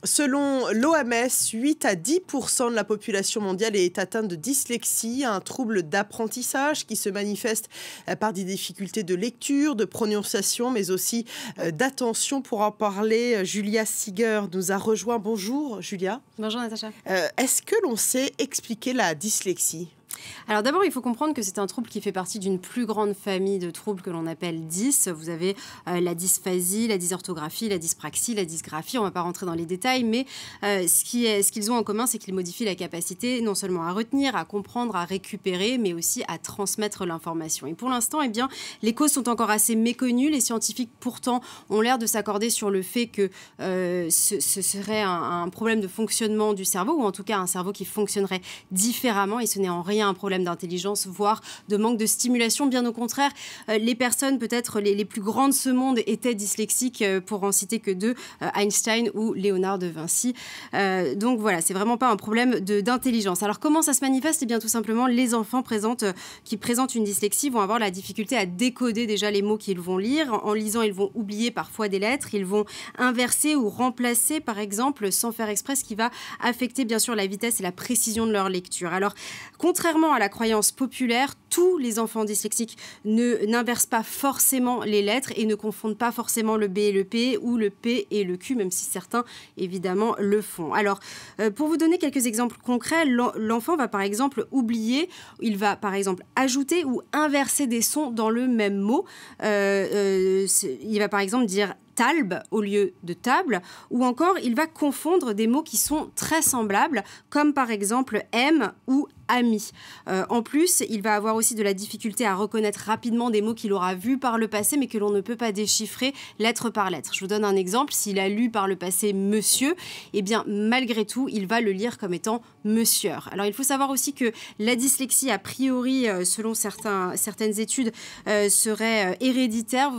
Selon l'OMS, 8 à 10% de la population mondiale est atteinte de dyslexie, un trouble d'apprentissage qui se manifeste par des difficultés de lecture, de prononciation, mais aussi d'attention. Pour en parler, Julia Seeger nous a rejoint. Bonjour Julia. Bonjour Natacha. Est-ce que l'on sait expliquer la dyslexie ? Alors d'abord, il faut comprendre que c'est un trouble qui fait partie d'une plus grande famille de troubles que l'on appelle dys. Vous avez la dysphasie, la dysorthographie, la dyspraxie, la dysgraphie. On ne va pas rentrer dans les détails, mais ce qu'ils ont en commun, c'est qu'ils modifient la capacité non seulement à retenir, à comprendre, à récupérer, mais aussi à transmettre l'information. Et pour l'instant, eh bien, les causes sont encore assez méconnues. Les scientifiques, pourtant, ont l'air de s'accorder sur le fait que ce serait un problème de fonctionnement du cerveau, ou en tout cas un cerveau qui fonctionnerait différemment, et ce n'est en rien un problème d'intelligence, voire de manque de stimulation. Bien au contraire, les personnes peut-être les plus grandes de ce monde étaient dyslexiques, pour en citer que deux, Einstein ou Léonard de Vinci. Donc voilà, c'est vraiment pas un problème d'intelligence. Alors comment ça se manifeste ? Eh bien tout simplement, les enfants qui présentent une dyslexie vont avoir la difficulté à décoder déjà les mots qu'ils vont lire. En lisant, ils vont oublier parfois des lettres, ils vont inverser ou remplacer par exemple sans faire exprès, ce qui va affecter bien sûr la vitesse et la précision de leur lecture. Alors contrairement à la croyance populaire, tous les enfants dyslexiques n'inversent pas forcément les lettres et ne confondent pas forcément le B et le P ou le P et le Q, même si certains, évidemment, le font. Alors, pour vous donner quelques exemples concrets, l'enfant va par exemple oublier, il va par exemple ajouter ou inverser des sons dans le même mot. Il va par exemple dire talbe au lieu de table, ou encore il va confondre des mots qui sont très semblables, comme par exemple aime ou ami. En plus, il va avoir aussi de la difficulté à reconnaître rapidement des mots qu'il aura vus par le passé, mais que l'on ne peut pas déchiffrer lettre par lettre. Je vous donne un exemple. S'il a lu par le passé monsieur, eh bien, malgré tout, il va le lire comme étant monsieur. Alors, il faut savoir aussi que la dyslexie, a priori, selon certaines études, serait héréditaire.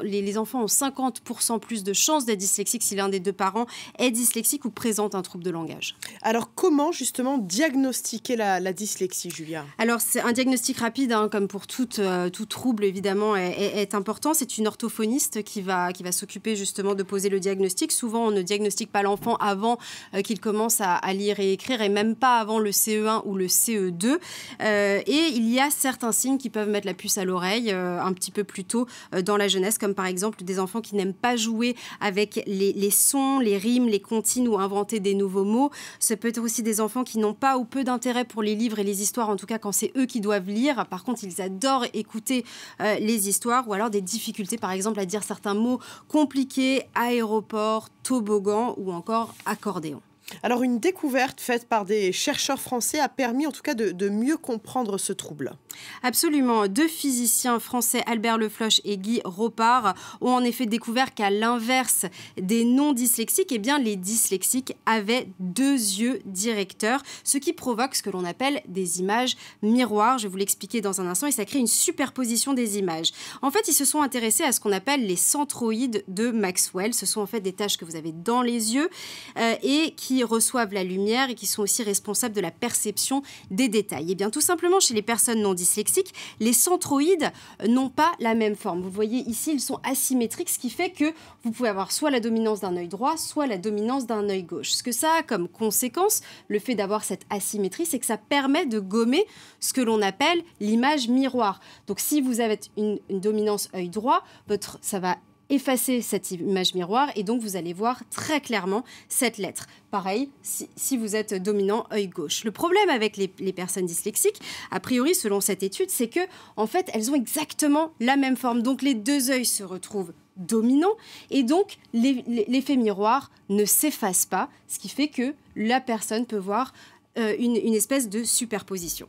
Les enfants ont 50% plus de chances d'être dyslexiques si l'un des deux parents est dyslexique ou présente un trouble de langage. Alors, comment justement diagnostiquer la dyslexie, Julia ? Alors, c'est un diagnostic rapide, comme pour tout trouble, évidemment, est important. C'est une orthophoniste qui va s'occuper justement de poser le diagnostic. Souvent, on ne diagnostique pas l'enfant avant qu'il commence à lire et écrire, et même pas avant le CE1 ou le CE2. Et il y a certains signes qui peuvent mettre la puce à l'oreille un petit peu plus tôt dans la jeunesse, comme par exemple des enfants qui n'aiment pas jouer avec les sons, les rimes, les comptines ou inventer des nouveaux mots. Ça peut être aussi des enfants qui n'ont pas ou peu d'intérêt pour les livres et les histoires, en tout cas quand c'est eux qui doivent lire. Par contre, ils adorent écouter les histoires, ou alors des difficultés, par exemple, à dire certains mots compliqués, aéroport, toboggan ou encore accordéon. Alors, une découverte faite par des chercheurs français a permis en tout cas de mieux comprendre ce trouble. Absolument. Deux physiciens français, Albert Lefloche et Guy Ropard, ont en effet découvert qu'à l'inverse des non-dyslexiques, eh bien, les dyslexiques avaient deux yeux directeurs, ce qui provoque ce que l'on appelle des images miroirs. Je vais vous l'expliquer dans un instant, et ça crée une superposition des images. En fait, ils se sont intéressés à ce qu'on appelle les centroïdes de Maxwell. Ce sont en fait des taches que vous avez dans les yeux et qui reçoivent la lumière et qui sont aussi responsables de la perception des détails. Et bien, tout simplement, chez les personnes non dyslexiques, les centroïdes n'ont pas la même forme. Vous voyez ici, ils sont asymétriques, ce qui fait que vous pouvez avoir soit la dominance d'un œil droit, soit la dominance d'un œil gauche. Ce que ça a comme conséquence, le fait d'avoir cette asymétrie, c'est que ça permet de gommer ce que l'on appelle l'image miroir. Donc, si vous avez une dominance œil droit, ça va effacer cette image miroir, et donc vous allez voir très clairement cette lettre. Pareil, si vous êtes dominant œil gauche. Le problème avec les personnes dyslexiques, a priori selon cette étude, c'est que en fait elles ont exactement la même forme. Donc les deux œils se retrouvent dominants, et donc l'effet miroir ne s'efface pas, ce qui fait que la personne peut voir une espèce de superposition.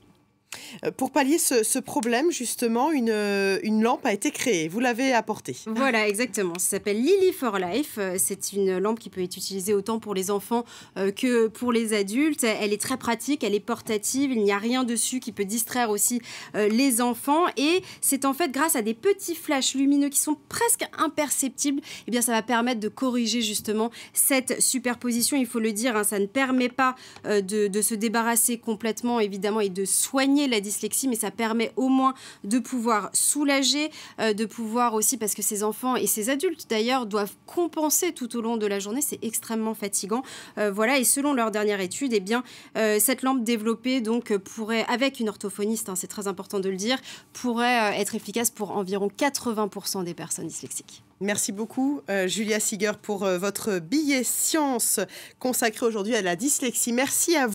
Pour pallier ce problème, justement, une lampe a été créée. Vous l'avez apportée. Voilà, exactement. Ça s'appelle Lily for Life. C'est une lampe qui peut être utilisée autant pour les enfants que pour les adultes. Elle est très pratique, elle est portative. Il n'y a rien dessus qui peut distraire aussi les enfants. Et c'est en fait grâce à des petits flashs lumineux qui sont presque imperceptibles, eh bien, ça va permettre de corriger justement cette superposition. Il faut le dire, ça ne permet pas de se débarrasser complètement, évidemment, et de soigner soigner la dyslexie, mais ça permet au moins de pouvoir soulager, de pouvoir aussi, parce que ces enfants et ces adultes d'ailleurs doivent compenser tout au long de la journée, c'est extrêmement fatigant. Voilà, et selon leur dernière étude, eh bien, cette lampe développée donc, pourrait, avec une orthophoniste, c'est très important de le dire, pourrait être efficace pour environ 80% des personnes dyslexiques. Merci beaucoup, Julia Seeger, pour votre billet science consacré aujourd'hui à la dyslexie. Merci à vous.